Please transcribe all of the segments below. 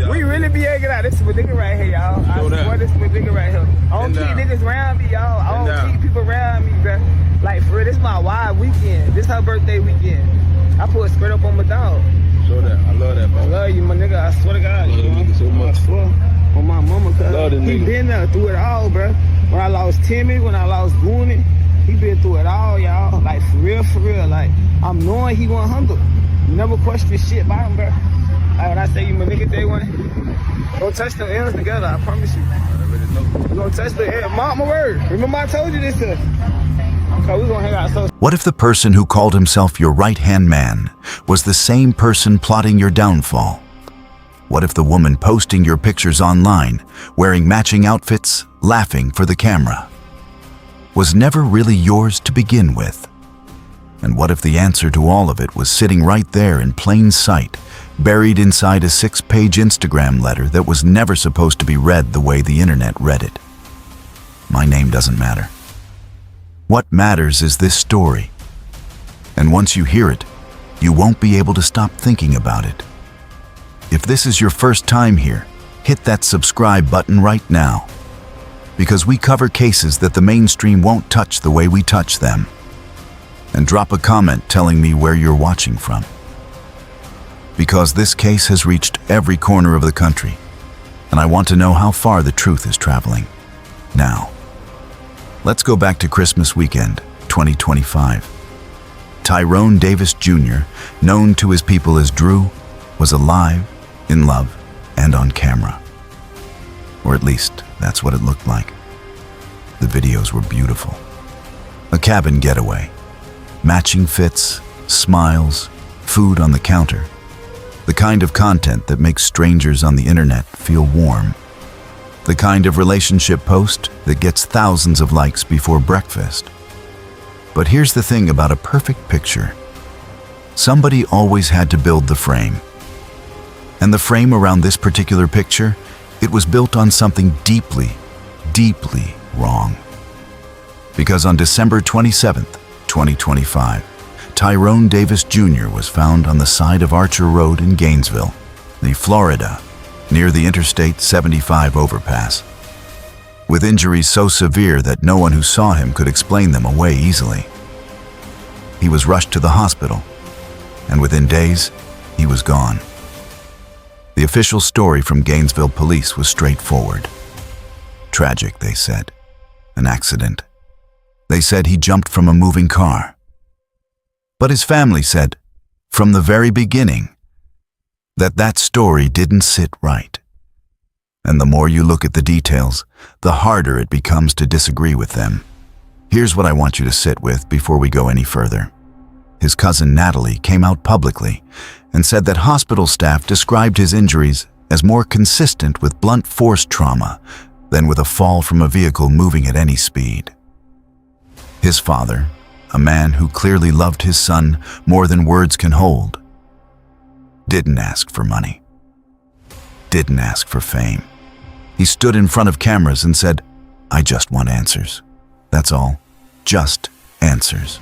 We really be hanging out. This is my nigga right here, y'all. I swear this is my nigga right here. I don't keep niggas around me, y'all. I don't keep people around me, bro. Like, for real, this my wild weekend. This her birthday weekend. I put a skirt up on my dog. Show that. I love that, bro. I love you, my nigga. I swear to God. I love you nigga so much. I swear. On my mama, cuz. He been there through it all, bro. When I lost Timmy, when I lost Booney, he been through it all, y'all. Like, for real. Like, I'm knowing he 100. Never question shit about him, bro. Like, when I say you my nigga day one, don't touch them L's together, I promise you. You gonna touch the L. Mark my word. Remember I told you this, we gonna hang out so. What if the person who called himself your right-hand man was the same person plotting your downfall? What if the woman posting your pictures online, wearing matching outfits, laughing for the camera, was never really yours to begin with? And what if the answer to all of it was sitting right there in plain sight, buried inside a 6-page Instagram letter that was never supposed to be read the way the internet read it? My name doesn't matter. What matters is this story. And once you hear it, you won't be able to stop thinking about it. If this is your first time here, hit that subscribe button right now, because we cover cases that the mainstream won't touch the way we touch them. And drop a comment telling me where you're watching from. Because this case has reached every corner of the country, and I want to know how far the truth is traveling. Now, let's go back to Christmas weekend, 2025. Tyrone Davis Junior, known to his people as Drew, was alive, in love, and on camera. Or at least, that's what it looked like. The videos were beautiful. A cabin getaway, matching fits, smiles, food on the counter. The kind of content that makes strangers on the internet feel warm. The kind of relationship post that gets thousands of likes before breakfast. But here's the thing about a perfect picture. Somebody always had to build the frame. And the frame around this particular picture, it was built on something deeply, deeply wrong. Because on December 27th, 2025, Tyrone Davis Jr. was found on the side of Archer Road in Gainesville, Florida, near the Interstate 75 overpass, with injuries so severe that no one who saw him could explain them away easily. He was rushed to the hospital, and within days, he was gone. The official story from Gainesville police was straightforward. Tragic, they said. An accident. They said he jumped from a moving car. But his family said, from the very beginning, that story didn't sit right. And the more you look at the details, the harder it becomes to disagree with them. Here's what I want you to sit with before we go any further. His cousin Natalie came out publicly and said that hospital staff described his injuries as more consistent with blunt force trauma than with a fall from a vehicle moving at any speed. His father, a man who clearly loved his son more than words can hold, didn't ask for money, didn't ask for fame. He stood in front of cameras and said, "I just want answers. That's all. Just answers."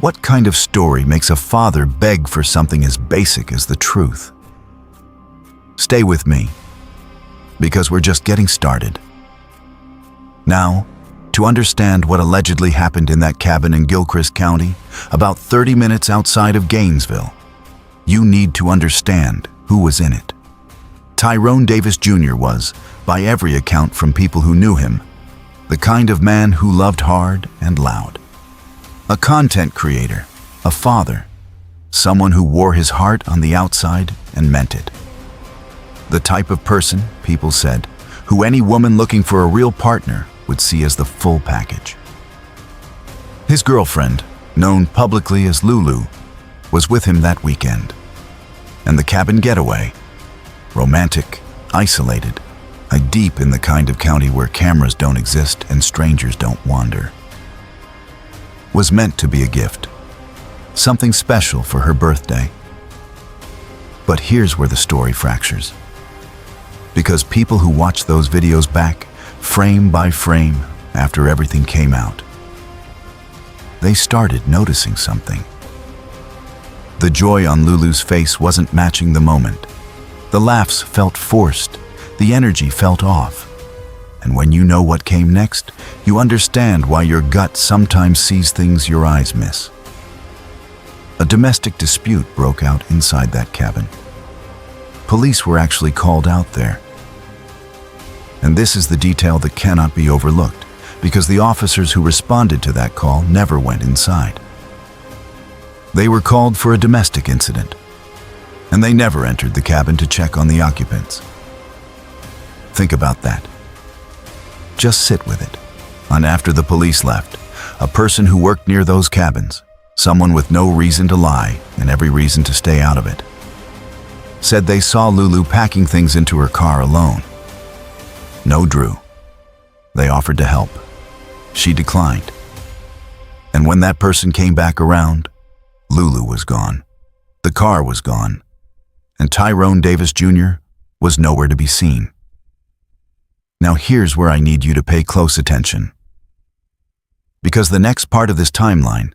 What kind of story makes a father beg for something as basic as the truth? Stay with me, because we're just getting started. Now, to understand what allegedly happened in that cabin in Gilchrist County, about 30 minutes outside of Gainesville, you need to understand who was in it. Tyrone Davis Jr. was, by every account from people who knew him, the kind of man who loved hard and loud. A content creator, a father, someone who wore his heart on the outside and meant it. The type of person, people said, who any woman looking for a real partner would see as the full package. His girlfriend, known publicly as Lulu, was with him that weekend. And the cabin getaway, romantic, isolated, deep in the kind of county where cameras don't exist and strangers don't wander, was meant to be a gift, something special for her birthday. But here's where the story fractures. Because people who watched those videos back, frame by frame, after everything came out, they started noticing something. The joy on Lulu's face wasn't matching the moment. The laughs felt forced, the energy felt off. And when you know what came next, you understand why your gut sometimes sees things your eyes miss. A domestic dispute broke out inside that cabin. Police were actually called out there. And this is the detail that cannot be overlooked, because the officers who responded to that call never went inside. They were called for a domestic incident, and they never entered the cabin to check on the occupants. Think about that. Just sit with it. And after the police left, a person who worked near those cabins, someone with no reason to lie and every reason to stay out of it, said they saw Lulu packing things into her car alone. No Drew. They offered to help. She declined. And when that person came back around, Lulu was gone. The car was gone. And Tyrone Davis Junior was nowhere to be seen. Now here's where I need you to pay close attention. Because the next part of this timeline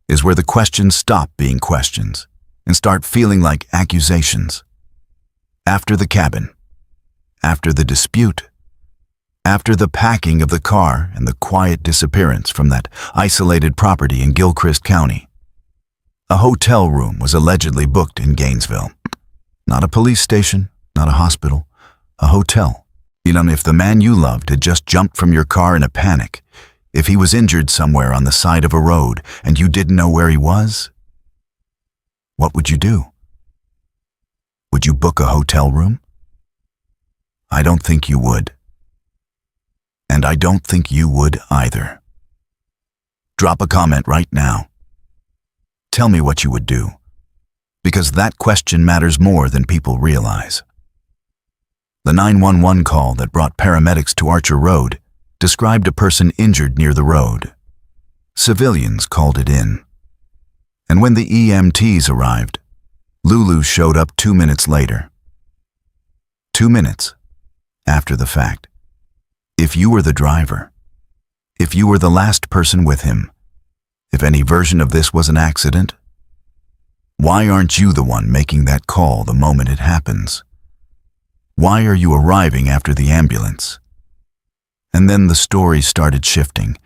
is where the questions stop being questions and start feeling like accusations. After the cabin, after the dispute, after the packing of the car and the quiet disappearance from that isolated property in Gilchrist County, a hotel room was allegedly booked in Gainesville. Not a police station, not a hospital, a hotel. Even if the man you loved had just jumped from your car in a panic, if he was injured somewhere on the side of a road and you didn't know where he was, what would you do? Would you book a hotel room? I don't think you would. And I don't think you would either. Drop a comment right now. Tell me what you would do, because that question matters more than people realize. The 911 call that brought paramedics to Archer Road described a person injured near the road. Civilians called it in. And when the EMTs arrived, Lulu showed up 2 minutes later. 2 minutes after the fact. If you were the driver, if you were the last person with him, if any version of this was an accident, why aren't you the one making that call the moment it happens? Why are you arriving after the ambulance? And then the story started shifting.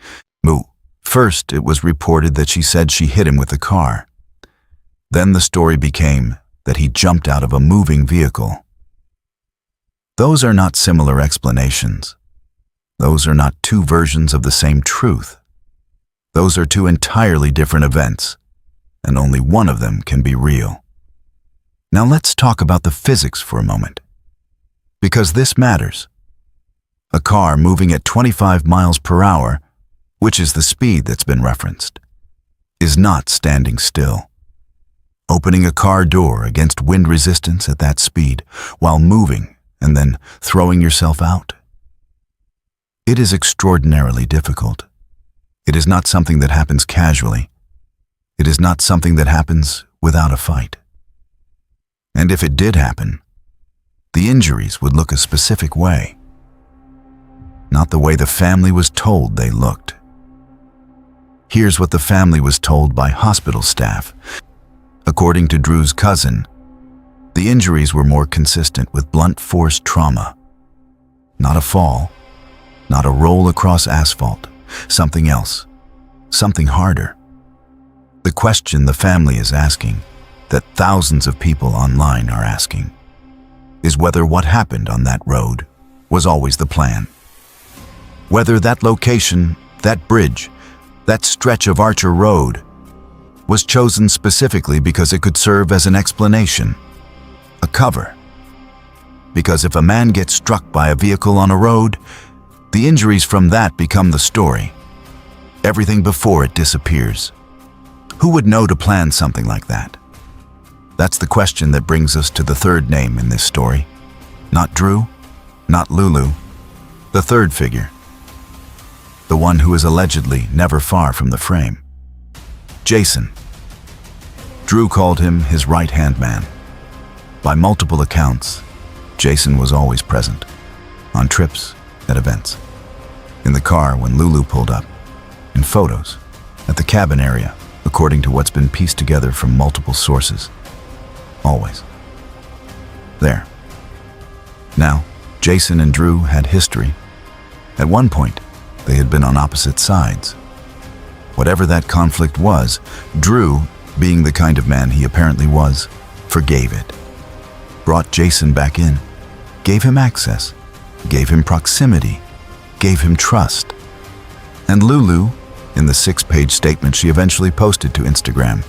First, it was reported that she said she hit him with the car. Then the story became that he jumped out of a moving vehicle. Those are not similar explanations. Those are not two versions of the same truth. Those are two entirely different events, and only one of them can be real. Now let's talk about the physics for a moment, because this matters. A car moving at 25 miles per hour, which is the speed that's been referenced, is not standing still. Opening a car door against wind resistance at that speed while moving and then throwing yourself out. It is extraordinarily difficult. It is not something that happens casually. It is not something that happens without a fight. And if it did happen, the injuries would look a specific way. Not the way the family was told they looked. Here's what the family was told by hospital staff. According to Drew's cousin, the injuries were more consistent with blunt force trauma. Not a fall, not a roll across asphalt, something else, something harder. The question the family is asking, that thousands of people online are asking, is whether what happened on that road was always the plan. Whether that location, that bridge, that stretch of Archer Road was chosen specifically because it could serve as an explanation, a cover. Because if a man gets struck by a vehicle on a road, the injuries from that become the story. Everything before it disappears. Who would know to plan something like that? That's the question that brings us to the third name in this story. Not Drew, not Lulu, the third figure. The one who is allegedly never far from the frame. Jason. Drew called him his right-hand man. By multiple accounts, Jason was always present. On trips, at events. In the car when Lulu pulled up. In photos. At the cabin area, according to what's been pieced together from multiple sources. Always. There, Now, Jason and Drew had history. At one point, they had been on opposite sides. Whatever that conflict was, Drew, being the kind of man he apparently was, forgave it. Brought Jason back in, gave him access, gave him proximity, gave him trust. And Lulu, in the 6-page statement she eventually posted to Instagram,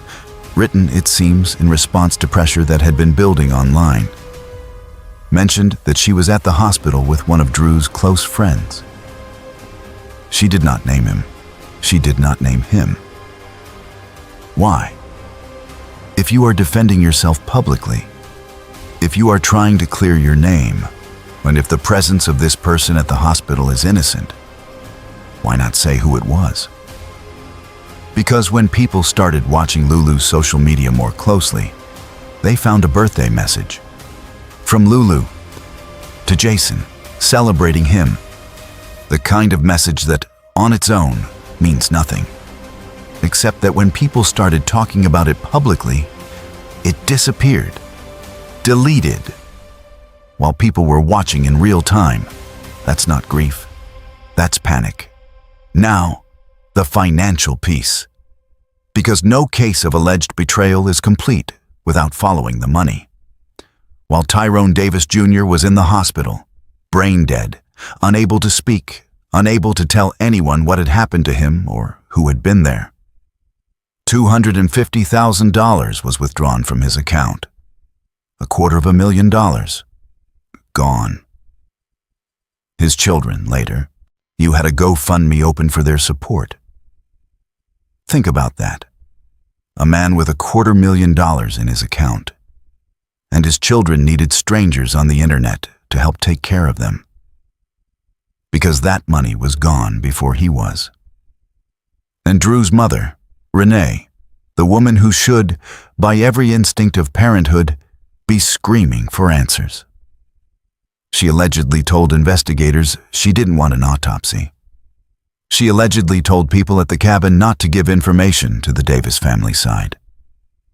written, it seems, in response to pressure that had been building online, mentioned that she was at the hospital with one of Drew's close friends. She did not name him. She did not name him. Why? If you are defending yourself publicly, if you are trying to clear your name, and if the presence of this person at the hospital is innocent, why not say who it was? Because when people started watching Lulu's social media more closely, they found a birthday message from Lulu to Jason, celebrating him. The kind of message that, on its own, means nothing. Except that when people started talking about it publicly, it disappeared, deleted. While people were watching in real time, that's not grief, that's panic. Now, the financial piece. Because no case of alleged betrayal is complete without following the money. While Tyrone Davis Junior was in the hospital, brain dead, unable to speak, unable to tell anyone what had happened to him or who had been there, $250,000 was withdrawn from his account. $250,000. Gone. His children, later, you had a GoFundMe open for their support. Think about that. A man with $250,000 in his account. And his children needed strangers on the internet to help take care of them. Because that money was gone before he was. And Drew's mother, Renee, the woman who should, by every instinct of parenthood, be screaming for answers. She allegedly told investigators she didn't want an autopsy. She allegedly told people at the cabin not to give information to the Davis family side.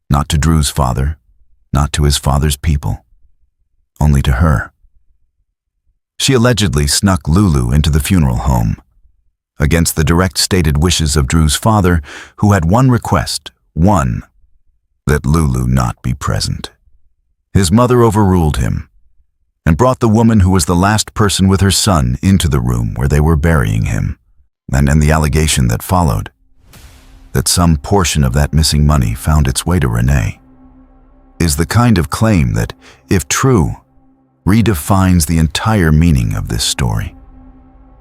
Not to Drew's father, not to his father's people, only to her. She allegedly snuck Lulu into the funeral home, against the direct stated wishes of Drew's father, who had one request, that Lulu not be present. His mother overruled him, and brought the woman who was the last person with her son into the room where they were burying him. And the allegation that followed, that some portion of that missing money found its way to Renee, is the kind of claim that, if true, redefines the entire meaning of this story.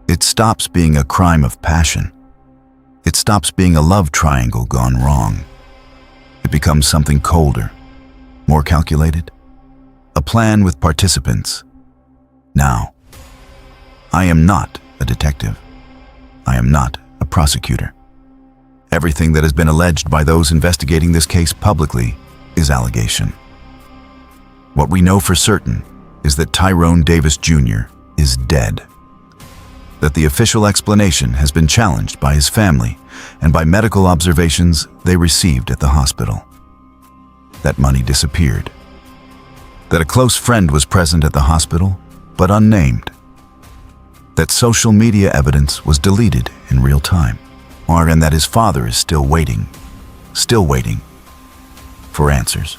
It stops being a crime of passion. It stops being a love triangle gone wrong. It becomes something colder, more calculated, a plan with participants. Now, I am not a detective. I am not a prosecutor. Everything that has been alleged by those investigating this case publicly is allegation. What we know for certain is that Tyrone Davis Jr. is dead. That the official explanation has been challenged by his family and by medical observations they received at the hospital. That money disappeared. That a close friend was present at the hospital, but unnamed. That social media evidence was deleted in real time, and that his father is still waiting for answers.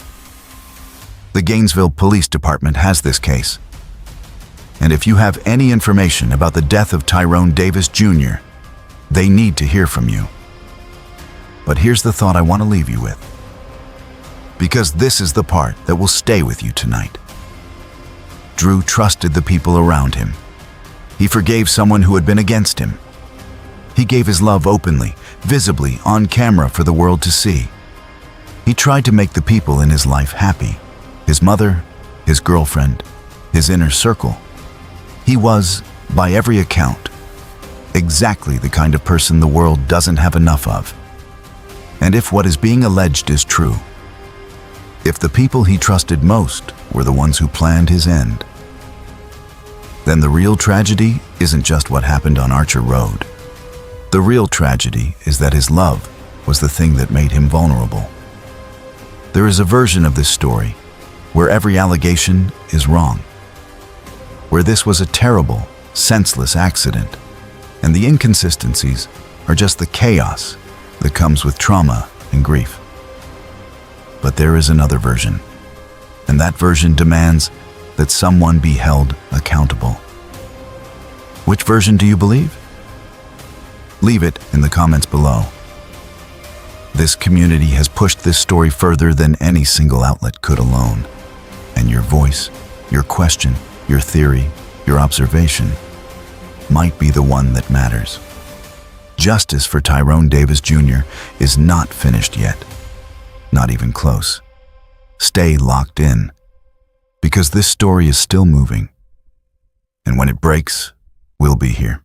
The Gainesville Police Department has this case, and if you have any information about the death of Tyrone Davis Jr., they need to hear from you. But here's the thought I want to leave you with, because this is the part that will stay with you tonight. Drew trusted the people around him. He forgave someone who had been against him. He gave his love openly, visibly, on camera for the world to see. He tried to make the people in his life happy. His mother, his girlfriend, his inner circle. He was, by every account, exactly the kind of person the world doesn't have enough of. And if what is being alleged is true, if the people he trusted most were the ones who planned his end, then the real tragedy isn't just what happened on Archer Road. The real tragedy is that his love was the thing that made him vulnerable. There is a version of this story where every allegation is wrong, where this was a terrible, senseless accident, and the inconsistencies are just the chaos that comes with trauma and grief. But there is another version, and that version demands that someone be held accountable. Which version do you believe? Leave it in the comments below. This community has pushed this story further than any single outlet could alone, and your voice, your question, your theory, your observation might be the one that matters. Justice for Tyrone Davis Jr. is not finished yet. Not even close. Stay locked in, because this story is still moving. And when it breaks, we'll be here.